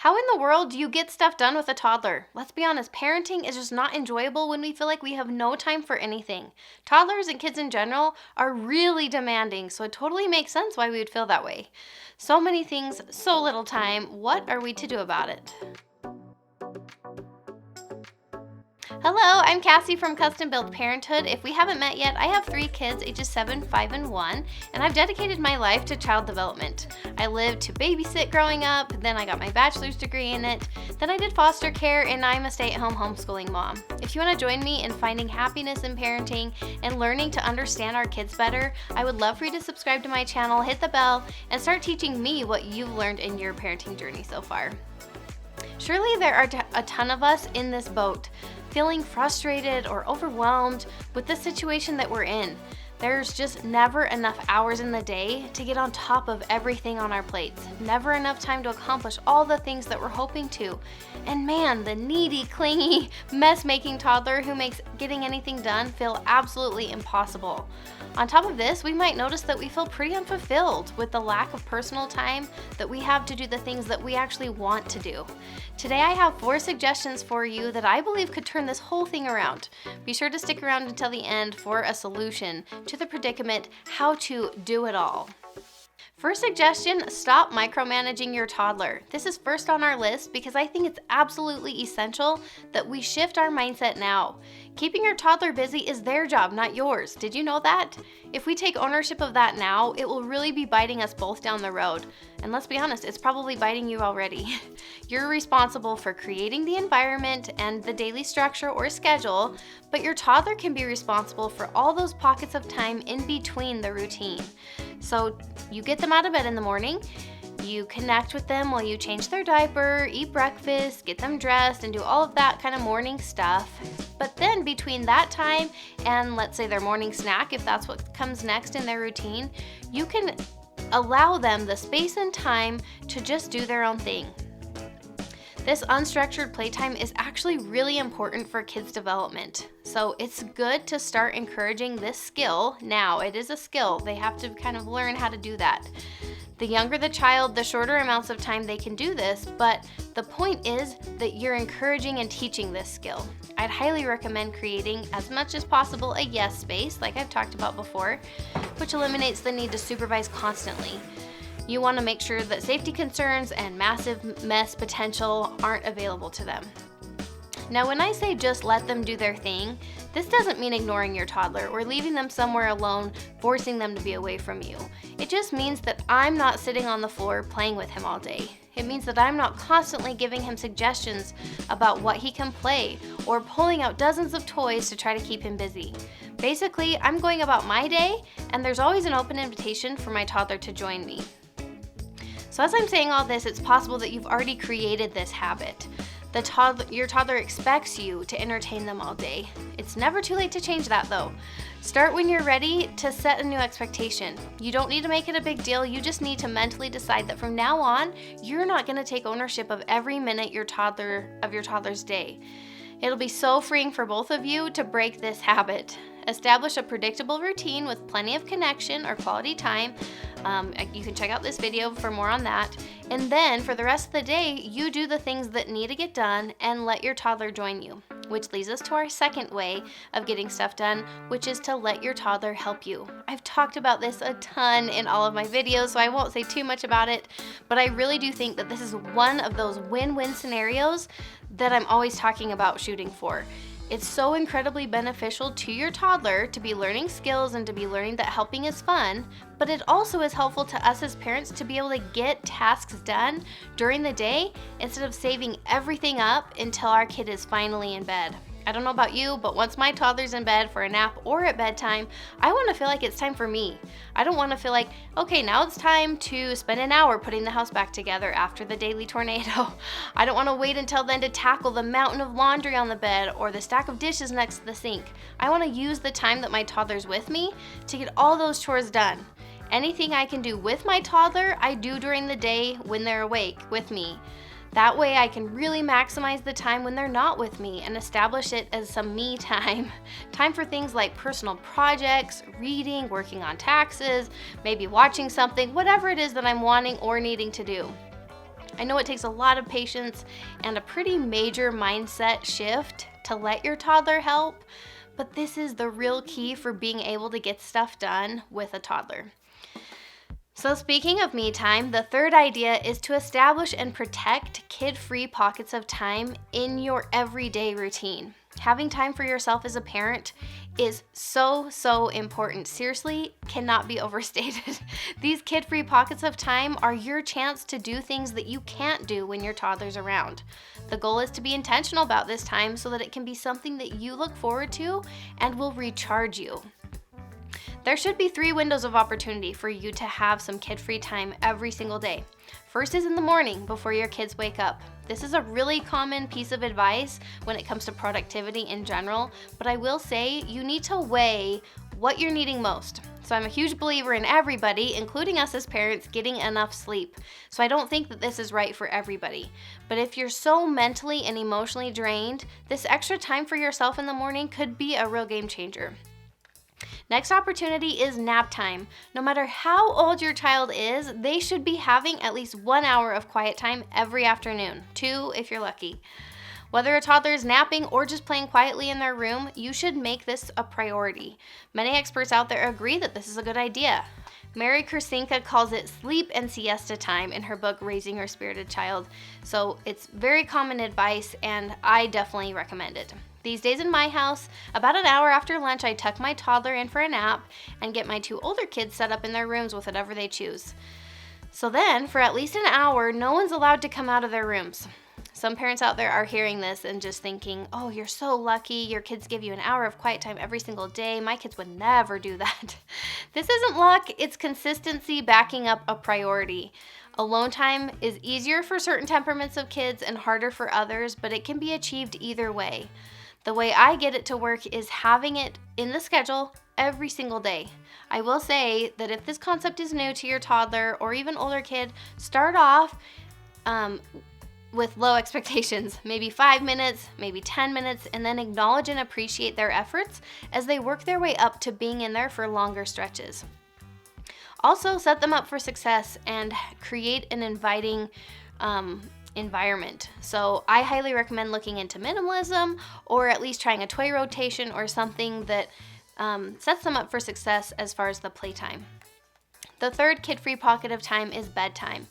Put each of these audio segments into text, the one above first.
How in the world do you get stuff done with a toddler? Let's be honest, parenting is just not enjoyable when we feel like we have no time for anything. Toddlers and kids in general are really demanding, so it totally makes sense why we would feel that way. So many things, so little time. What are we to do about it? Hello, I'm Cassie from Custom Built Parenthood. If we haven't met yet, I have 3 kids, ages 7, 5, and 1, and I've dedicated my life to child development. I lived to babysit growing up, then I got my bachelor's degree in it, then I did foster care, and I'm a stay-at-home homeschooling mom. If you want to join me in finding happiness in parenting and learning to understand our kids better, I would love for you to subscribe to my channel, hit the bell, and start teaching me what you've learned in your parenting journey so far. Surely there are a ton of us in this boat, feeling frustrated or overwhelmed with the situation that we're in. There's just never enough hours in the day to get on top of everything on our plates. Never enough time to accomplish all the things that we're hoping to. And man, the needy, clingy, mess-making toddler who makes getting anything done feel absolutely impossible. On top of this, we might notice that we feel pretty unfulfilled with the lack of personal time that we have to do the things that we actually want to do. Today I have 4 suggestions for you that I believe could turn this whole thing around. Be sure to stick around until the end for a solution to the predicament, how to do it all. First suggestion, stop micromanaging your toddler. This is first on our list because I think it's absolutely essential that we shift our mindset now. Keeping your toddler busy is their job, not yours. Did you know that? If we take ownership of that now, it will really be biting us both down the road. And let's be honest, it's probably biting you already. You're responsible for creating the environment and the daily structure or schedule, but your toddler can be responsible for all those pockets of time in between the routine. So you get them out of bed in the morning, you connect with them while you change their diaper, eat breakfast, get them dressed, and do all of that kind of morning stuff. But then between that time and let's say their morning snack, if that's what comes next in their routine, you can allow them the space and time to just do their own thing. This unstructured playtime is actually really important for kids' development. So it's good to start encouraging this skill now. It is a skill. They have to kind of learn how to do that. The younger the child, the shorter amounts of time they can do this, but the point is that you're encouraging and teaching this skill. I'd highly recommend creating, as much as possible, a yes space, like I've talked about before, which eliminates the need to supervise constantly. You want to make sure that safety concerns and massive mess potential aren't available to them. Now, when I say just let them do their thing, this doesn't mean ignoring your toddler or leaving them somewhere alone, forcing them to be away from you. It just means that I'm not sitting on the floor playing with him all day. It means that I'm not constantly giving him suggestions about what he can play or pulling out dozens of toys to try to keep him busy. Basically, I'm going about my day, and there's always an open invitation for my toddler to join me. So as I'm saying all this, it's possible that you've already created this habit. Your toddler expects you to entertain them all day. It's never too late to change that though. Start when you're ready to set a new expectation. You don't need to make it a big deal, you just need to mentally decide that from now on, you're not going to take ownership of every minute of your toddler's day. It'll be so freeing for both of you to break this habit. Establish a predictable routine with plenty of connection or quality time. You can check out this video for more on that. And then for the rest of the day, you do the things that need to get done and let your toddler join you. Which leads us to our second way of getting stuff done, which is to let your toddler help you. I've talked about this a ton in all of my videos, so I won't say too much about it, but I really do think that this is one of those win-win scenarios that I'm always talking about shooting for. It's so incredibly beneficial to your toddler to be learning skills and to be learning that helping is fun, but it also is helpful to us as parents to be able to get tasks done during the day instead of saving everything up until our kid is finally in bed. I don't know about you, but once my toddler's in bed for a nap or at bedtime, I want to feel like it's time for me. I don't want to feel like, okay, now it's time to spend an hour putting the house back together after the daily tornado. I don't want to wait until then to tackle the mountain of laundry on the bed or the stack of dishes next to the sink. I want to use the time that my toddler's with me to get all those chores done. Anything I can do with my toddler, I do during the day when they're awake with me. That way I can really maximize the time when they're not with me and establish it as some me time. Time for things like personal projects, reading, working on taxes, maybe watching something, whatever it is that I'm wanting or needing to do. I know it takes a lot of patience and a pretty major mindset shift to let your toddler help, but this is the real key for being able to get stuff done with a toddler. So speaking of me time, the third idea is to establish and protect kid-free pockets of time in your everyday routine. Having time for yourself as a parent is so important. Seriously, cannot be overstated. These kid-free pockets of time are your chance to do things that you can't do when your toddler's around. The goal is to be intentional about this time so that it can be something that you look forward to and will recharge you. There should be 3 windows of opportunity for you to have some kid-free time every single day. First is in the morning before your kids wake up. This is a really common piece of advice when it comes to productivity in general, but I will say you need to weigh what you're needing most. So I'm a huge believer in everybody, including us as parents, getting enough sleep. So I don't think that this is right for everybody. But if you're so mentally and emotionally drained, this extra time for yourself in the morning could be a real game changer. Next opportunity is nap time. No matter how old your child is, they should be having at least 1 hour of quiet time every afternoon, 2 if you're lucky. Whether a toddler is napping or just playing quietly in their room, you should make this a priority. Many experts out there agree that this is a good idea. Mary Kersinka calls it sleep and siesta time in her book, Raising Your Spirited Child. So it's very common advice and I definitely recommend it. These days in my house, about an hour after lunch, I tuck my toddler in for a nap and get my 2 older kids set up in their rooms with whatever they choose. So then, for at least an hour, no one's allowed to come out of their rooms. Some parents out there are hearing this and just thinking, oh, you're so lucky, your kids give you an hour of quiet time every single day. My kids would never do that. This isn't luck, it's consistency backing up a priority. Alone time is easier for certain temperaments of kids and harder for others, but it can be achieved either way. The way I get it to work is having it in the schedule every single day. I will say that if this concept is new to your toddler or even older kid, start off with low expectations, maybe 5 minutes, maybe 10 minutes, and then acknowledge and appreciate their efforts as they work their way up to being in there for longer stretches. Also, set them up for success and create an inviting environment. So I highly recommend looking into minimalism or at least trying a toy rotation or something that sets them up for success as far as the playtime. The third kid-free pocket of time is bedtime.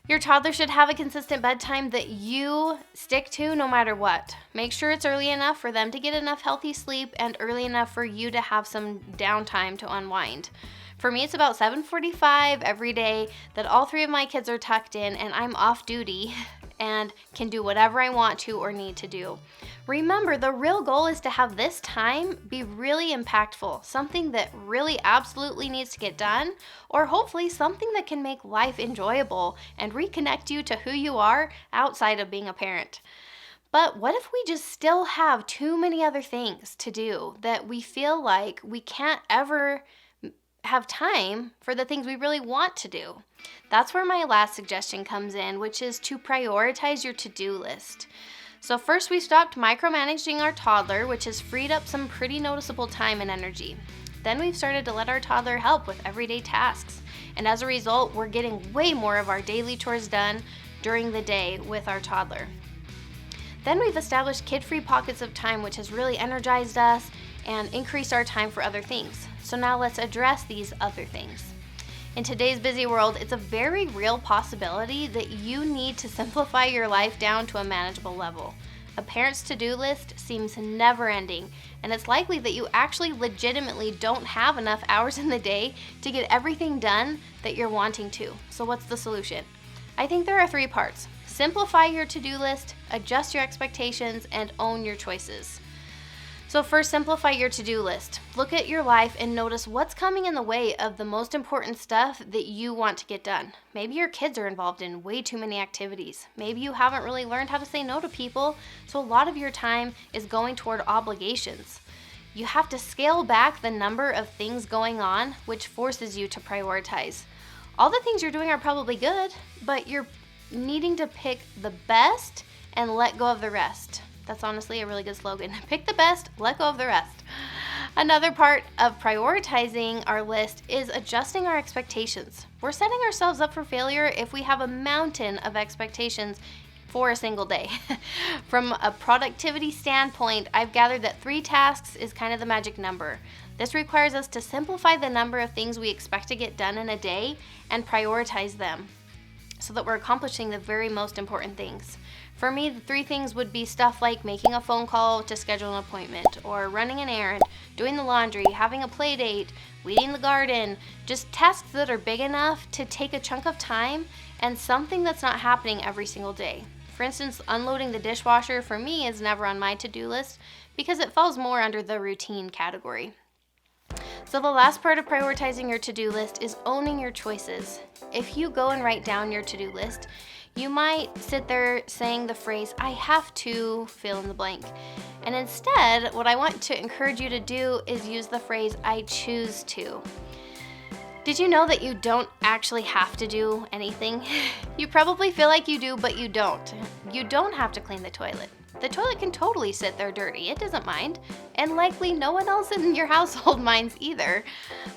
Your toddler should have a consistent bedtime that you stick to no matter what. Make sure it's early enough for them to get enough healthy sleep and early enough for you to have some downtime to unwind. For me, it's about 7:45 every day that all 3 of my kids are tucked in and I'm off duty and can do whatever I want to or need to do. Remember, the real goal is to have this time be really impactful, something that really absolutely needs to get done, or hopefully something that can make life enjoyable and reconnect you to who you are outside of being a parent. But what if we just still have too many other things to do that we feel like we can't ever have time for the things we really want to do? That's where my last suggestion comes in, which is to prioritize your to-do list. So first, we stopped micromanaging our toddler, which has freed up some pretty noticeable time and energy. Then we've started to let our toddler help with everyday tasks. And as a result, we're getting way more of our daily chores done during the day with our toddler. Then we've established kid-free pockets of time, which has really energized us and increased our time for other things. So now let's address these other things. In today's busy world, it's a very real possibility that you need to simplify your life down to a manageable level. A parent's to-do list seems never-ending, and it's likely that you actually legitimately don't have enough hours in the day to get everything done that you're wanting to. So what's the solution? I think there are 3 parts. Simplify your to-do list, adjust your expectations, and own your choices. So first, simplify your to-do list. Look at your life and notice what's coming in the way of the most important stuff that you want to get done. Maybe your kids are involved in way too many activities. Maybe you haven't really learned how to say no to people, so a lot of your time is going toward obligations. You have to scale back the number of things going on, which forces you to prioritize. All the things you're doing are probably good, but you're needing to pick the best and let go of the rest. That's honestly a really good slogan. Pick the best, let go of the rest. Another part of prioritizing our list is adjusting our expectations. We're setting ourselves up for failure if we have a mountain of expectations for a single day. From a productivity standpoint, I've gathered that 3 tasks is kind of the magic number. This requires us to simplify the number of things we expect to get done in a day and prioritize them so that we're accomplishing the very most important things. For me, the 3 things would be stuff like making a phone call to schedule an appointment, or running an errand, doing the laundry, having a play date, weeding the garden, just tasks that are big enough to take a chunk of time and something that's not happening every single day. For instance, unloading the dishwasher for me is never on my to-do list because it falls more under the routine category. So the last part of prioritizing your to-do list is owning your choices. If you go and write down your to-do list, you might sit there saying the phrase, I have to fill in the blank. And instead, what I want to encourage you to do is use the phrase, I choose to. Did you know that you don't actually have to do anything? You probably feel like you do, but you don't. You don't have to clean the toilet. The toilet can totally sit there dirty. It doesn't mind. And likely no one else in your household minds either.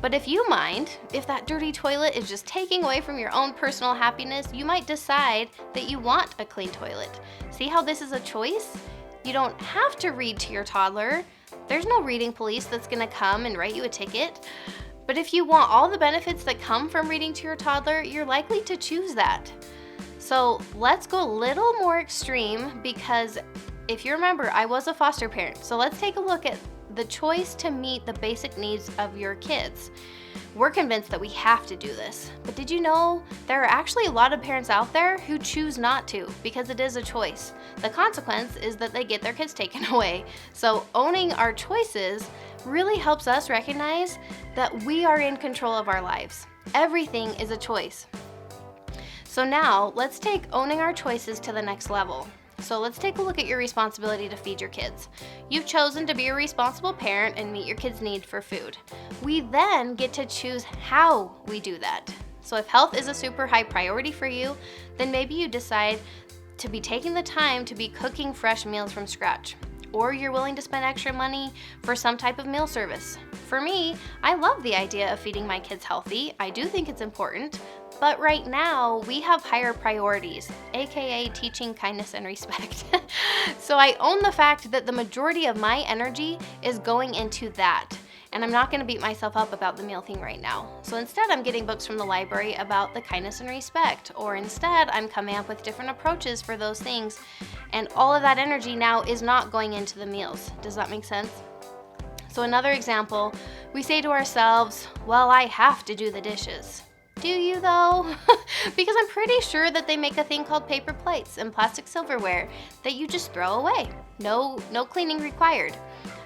But if you mind, if that dirty toilet is just taking away from your own personal happiness, you might decide that you want a clean toilet. See how this is a choice? You don't have to read to your toddler. There's no reading police that's gonna come and write you a ticket. But if you want all the benefits that come from reading to your toddler, you're likely to choose that. So let's go a little more extreme because if you remember, I was a foster parent. So let's take a look at the choice to meet the basic needs of your kids. We're convinced that we have to do this. But did you know there are actually a lot of parents out there who choose not to because it is a choice. The consequence is that they get their kids taken away. So owning our choices really helps us recognize that we are in control of our lives. Everything is a choice. So now let's take owning our choices to the next level. So let's take a look at your responsibility to feed your kids. You've chosen to be a responsible parent and meet your kids' need for food. We then get to choose how we do that. So if health is a super high priority for you, then maybe you decide to be taking the time to be cooking fresh meals from scratch. Or you're willing to spend extra money for some type of meal service. For me, I love the idea of feeding my kids healthy. I do think it's important. But right now, we have higher priorities, aka teaching kindness and respect. So I own the fact that the majority of my energy is going into that. And I'm not gonna beat myself up about the meal thing right now. So instead, I'm getting books from the library about the kindness and respect. Or instead, I'm coming up with different approaches for those things. And all of that energy now is not going into the meals. Does that make sense? So another example, we say to ourselves, well, I have to do the dishes. Do you though? Because I'm pretty sure that they make a thing called paper plates and plastic silverware that you just throw away. No cleaning required.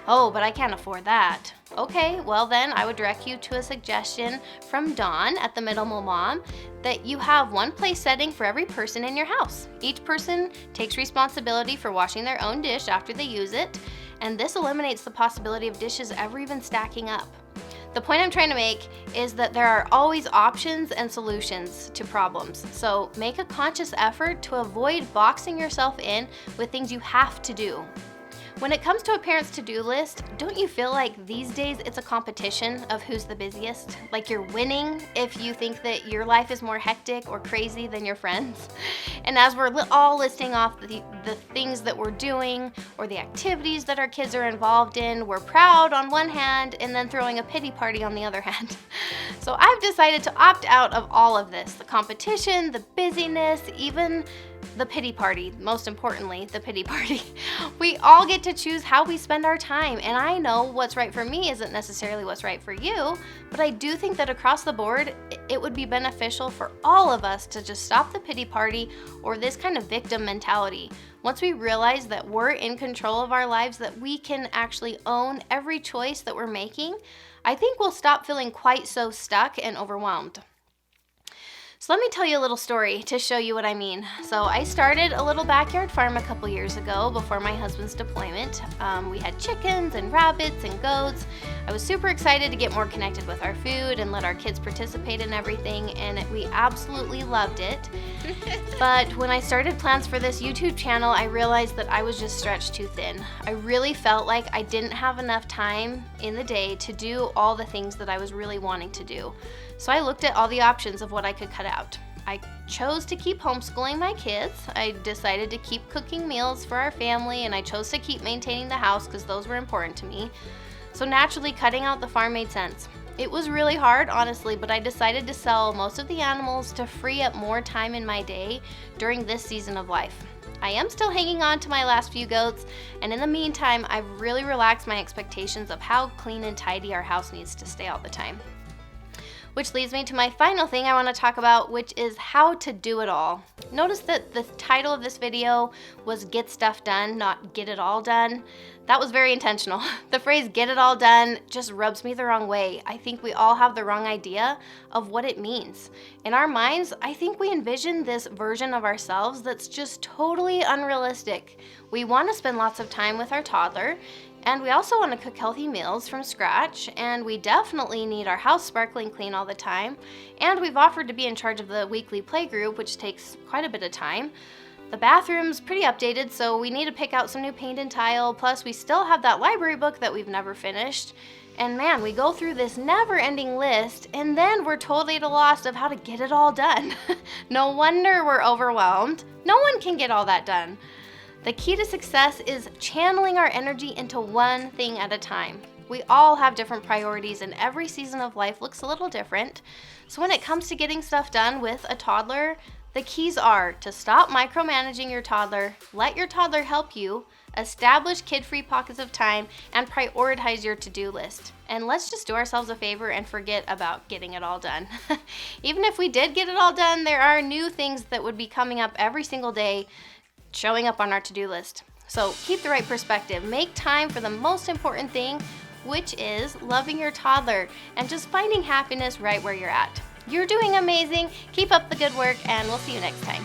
Oh, but I can't afford that. Okay, well then I would direct you to a suggestion from Dawn at the Minimal Mom that you have one place setting for every person in your house. Each person takes responsibility for washing their own dish after they use it, and this eliminates the possibility of dishes ever even stacking up. The point I'm trying to make is that there are always options and solutions to problems. So make a conscious effort to avoid boxing yourself in with things you have to do. When it comes to a parent's to-do list, don't you feel like these days it's a competition of who's the busiest? Like you're winning if you think that your life is more hectic or crazy than your friends? And as we're all listing off the things that we're doing or the activities that our kids are involved in, we're proud on one hand and then throwing a pity party on the other hand. So I've decided to opt out of all of this, the competition, the busyness, even the pity party, most importantly, the pity party. We all get to choose how we spend our time, and I know what's right for me isn't necessarily what's right for you, but I do think that across the board, it would be beneficial for all of us to just stop the pity party or this kind of victim mentality. Once we realize that we're in control of our lives, that we can actually own every choice that we're making, I think we'll stop feeling quite so stuck and overwhelmed. So let me tell you a little story to show you what I mean. So I started a little backyard farm a couple years ago before my husband's deployment. We had chickens and rabbits and goats. I was super excited to get more connected with our food and let our kids participate in everything, and we absolutely loved it. But when I started plans for this YouTube channel, I realized that I was just stretched too thin. I really felt like I didn't have enough time in the day to do all the things that I was really wanting to do. So I looked at all the options of what I could cut out. I chose to keep homeschooling my kids. I decided to keep cooking meals for our family, and I chose to keep maintaining the house because those were important to me. So naturally, cutting out the farm made sense. It was really hard, honestly, but I decided to sell most of the animals to free up more time in my day during this season of life. I am still hanging on to my last few goats, and in the meantime, I've really relaxed my expectations of how clean and tidy our house needs to stay all the time. Which leads me to my final thing I want to talk about, which is how to do it all. Notice that the title of this video was Get Stuff Done, not Get It All Done. That was very intentional. The phrase get it all done just rubs me the wrong way. I think we all have the wrong idea of what it means. In our minds, I think we envision this version of ourselves that's just totally unrealistic. We want to spend lots of time with our toddler, and we also want to cook healthy meals from scratch, and we definitely need our house sparkling clean all the time, and we've offered to be in charge of the weekly play group, which takes quite a bit of time. The bathroom's pretty updated, so we need to pick out some new paint and tile, plus we still have that library book that we've never finished. And man, we go through this never-ending list, and then we're totally at a loss of how to get it all done. No wonder we're overwhelmed. No one can get all that done. The key to success is channeling our energy into one thing at a time. We all have different priorities, and every season of life looks a little different. So when it comes to getting stuff done with a toddler, the keys are to stop micromanaging your toddler, let your toddler help you, establish kid-free pockets of time, and prioritize your to-do list. And let's just do ourselves a favor and forget about getting it all done. Even if we did get it all done, there are new things that would be coming up every single day, showing up on our to-do list. So keep the right perspective. Make time for the most important thing, which is loving your toddler and just finding happiness right where you're at. You're doing amazing. Keep up the good work, and we'll see you next time.